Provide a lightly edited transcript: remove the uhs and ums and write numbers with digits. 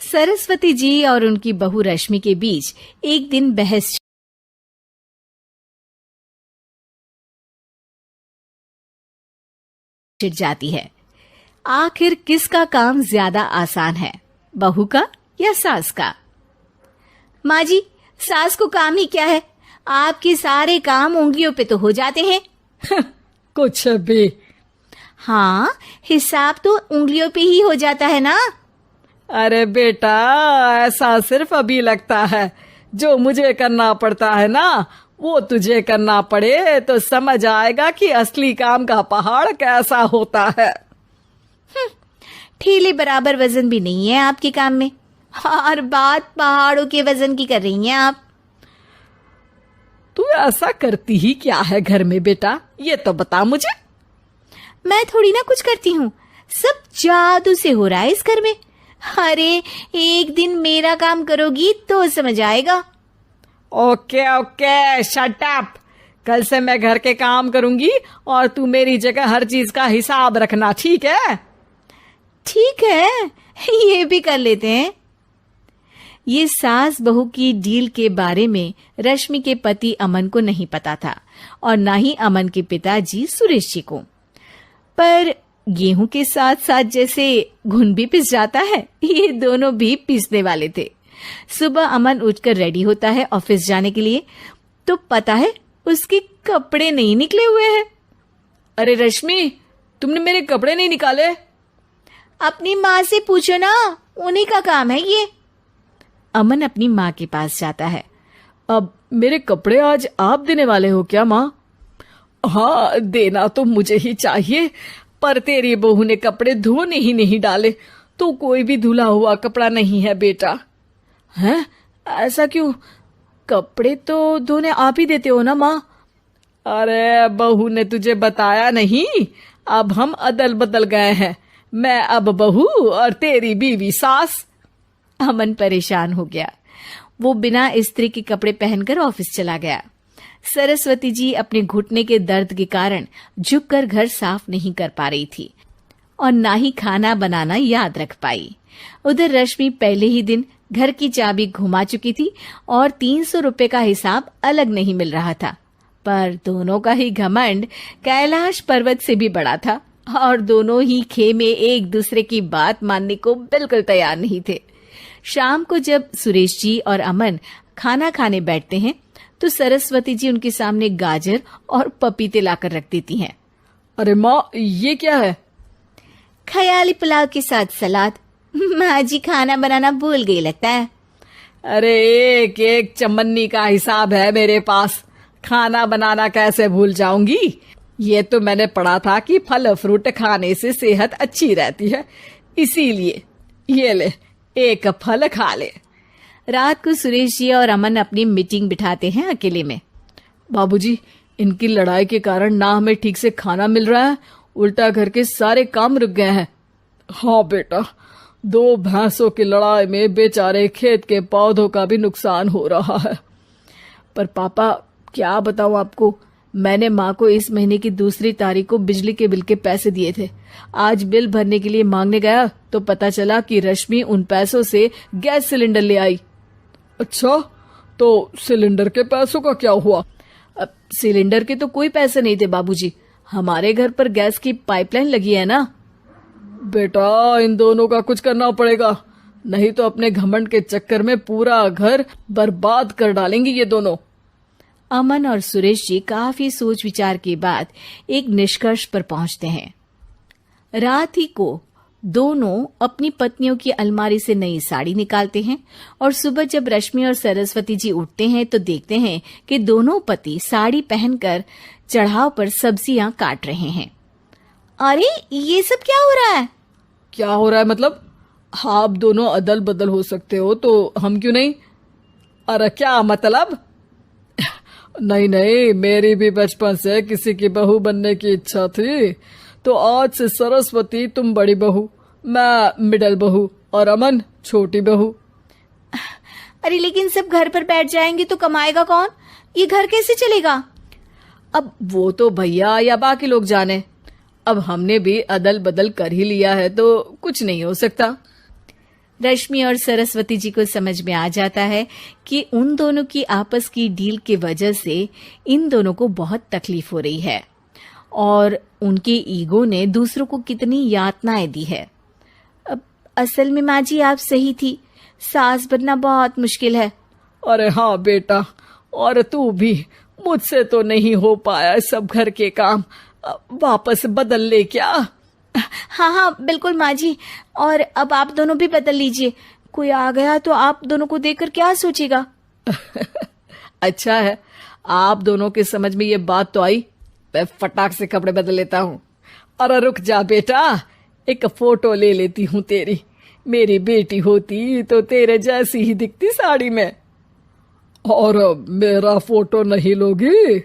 सरस्वती जी और उनकी बहू रश्मि के बीच एक दिन बहस छिड़ जाती है। आखिर किसका काम ज्यादा आसान है, बहू का या सास का? माँ जी, सास को काम ही क्या है, आपके सारे काम उंगलियों पे तो हो जाते हैं। कुछ भी। हाँ, हिसाब तो उंगलियों पे ही हो जाता है ना। अरे बेटा, ऐसा सिर्फ अभी लगता है। जो मुझे करना पड़ता है ना, वो तुझे करना पड़े तो समझ आएगा कि असली काम का पहाड़ कैसा होता है। ठेले बराबर वजन भी नहीं है आपके काम में, और बात पहाड़ों के वजन की कर रही हैं आप। तू ऐसा करती ही क्या है घर में बेटा, ये तो बता मुझे। मैं थोड़ी ना कुछ करती हूँ, सब जादू से हो रहा है इस घर में। अरे एक दिन मेरा काम करोगी तो समझ आएगा। Okay okay, shut up. कल से मैं घर के काम करूंगी और तू मेरी जगह हर चीज का हिसाब रखना, ठीक है? ठीक है, ये भी कर लेते हैं। ये सास बहू की डील के बारे में रश्मि के पति अमन को नहीं पता था, और ना ही अमन के पिताजी सुरेश जी को। पर गेहूं के साथ साथ जैसे घुन भी पिस जाता है, ये दोनों भी पीसने वाले थे। सुबह अमन उठकर रेडी होता है ऑफिस जाने के लिए, तो पता है उसके कपड़े नहीं निकले हुए हैं। अरे रश्मि, तुमने मेरे कपड़े नहीं निकाले? अपनी माँ से पूछो ना, उन्हीं का काम है ये। अमन अपनी माँ के पास जाता है। अब मेरे कपड़े आज आप देने वाले हो क्या माँ? हाँ, देना तो मुझे ही चाहिए, पर तेरी बहू ने कपड़े धोने ही नहीं डाले, तो कोई भी धुला हुआ कपड़ा नहीं है बेटा। हैं? ऐसा क्यों? कपड़े तो धोने आप ही देते हो ना माँ? अरे बहू ने तुझे बताया नहीं, अब हम अदल बदल गए हैं। मैं अब बहू और तेरी बीवी सास। अमन परेशान हो गया। वो बिना इस्त्री के कपड़े पहनकर ऑफिस चला गया। सरस्वती जी अपने घुटने के दर्द के कारण झुककर घर साफ नहीं कर पा रही थी, और ना ही खाना बनाना याद रख पाई। उधर रश्मि पहले ही दिन घर की चाबी घुमा चुकी थी और 300 रुपए का हिसाब अलग नहीं मिल रहा था। पर दोनों का ही घमंड कैलाश पर्वत से भी बड़ा था, और दोनों ही खेमे एक दूसरे की बात मानने को बिल्कुल तैयार नहीं थे। शाम को जब सुरेश जी और अमन खाना खाने बैठते हैं, तो सरस्वती जी उनके सामने गाजर और पपीते लाकर रख देती हैं। अरे माँ, ये क्या है? ख्याली पुलाव के साथ सलाद। माँ जी खाना बनाना भूल गई लगता है। अरे एक एक चमन्नी का हिसाब है मेरे पास, खाना बनाना कैसे भूल जाऊंगी? ये तो मैंने पढ़ा था कि फल फ्रूट खाने से सेहत अच्छी रहती है, इसीलिए ये ले, एक फल खा ले। रात को सुरेश जी और अमन अपनी मीटिंग बिठाते हैं अकेले में। बाबूजी, इनकी लड़ाई के कारण ना हमें ठीक से खाना मिल रहा है, उल्टा घर के सारे काम रुक गए हैं। हाँ बेटा, 2 भैंसों की लड़ाई में बेचारे खेत के पौधों का भी नुकसान हो रहा है। पर पापा, क्या बताऊं आपको, मैंने माँ को इस महीने की 2 तारीख को बिजली के बिल के पैसे दिए थे। आज बिल भरने के लिए मांगने गया तो पता चला कि रश्मि उन पैसों से गैस सिलेंडर ले आई। अच्छा, तो सिलेंडर के पैसों का क्या हुआ? अब सिलेंडर के तो कोई पैसे नहीं थे बाबूजी, हमारे घर पर गैस की पाइपलाइन लगी है ना। बेटा, इन दोनों का कुछ करना पड़ेगा, नहीं तो अपने घमंड के चक्कर में पूरा घर बर्बाद कर डालेंगे ये दोनों। अमन और सुरेश जी काफी सोच विचार के बाद एक निष्कर्ष पर पहुंचते हैं। रात ही को दोनों अपनी पत्नियों की अलमारी से नई साड़ी निकालते हैं, और सुबह जब रश्मि और सरस्वती जी उठते हैं तो देखते हैं कि दोनों पति साड़ी पहनकर चढ़ाव पर सब्जियां काट रहे हैं। अरे ये सब क्या हो रहा है? क्या हो रहा है मतलब? आप दोनों अदल बदल हो सकते हो तो हम क्यों नहीं? अरे क्या मतलब? नहीं नहीं, मेरी भी बचपन से किसी की बहू बनने की इच्छा थी, तो आज से सरस्वती तुम बड़ी बहू, मैं मिडल बहू और अमन छोटी बहू। अरे लेकिन सब घर पर बैठ जाएंगे तो कमाएगा कौन? ये घर कैसे चलेगा? अब वो तो भैया या बाकी लोग जाने, अब हमने भी अदल बदल कर ही लिया है तो कुछ नहीं हो सकता। रश्मि और सरस्वती जी को समझ में आ जाता है कि उन दोनों की आपस की डील की वजह से इन दोनों को बहुत तकलीफ हो रही है और उनके ईगो ने दूसरों को कितनी यातनाएं दी है। अब असल में माँ जी आप सही थी, सास बनना बहुत मुश्किल है। अरे हाँ बेटा, और तू भी, मुझसे तो नहीं हो पाया सब घर के काम, वापस बदल ले क्या? हाँ हाँ बिल्कुल माँ जी, और अब आप दोनों भी बदल लीजिए, कोई आ गया तो आप दोनों को देखकर क्या सोचेगा। अच्छा है, आप दोनों के समझ में ये बात तो आई, मैं फटाक से कपड़े बदल लेता हूँ। अरे रुक जा बेटा, एक फोटो ले लेती हूँ तेरी, मेरी बेटी होती तो तेरे जैसी ही दिखती साड़ी में। और मेरा फोटो नहीं लोगी?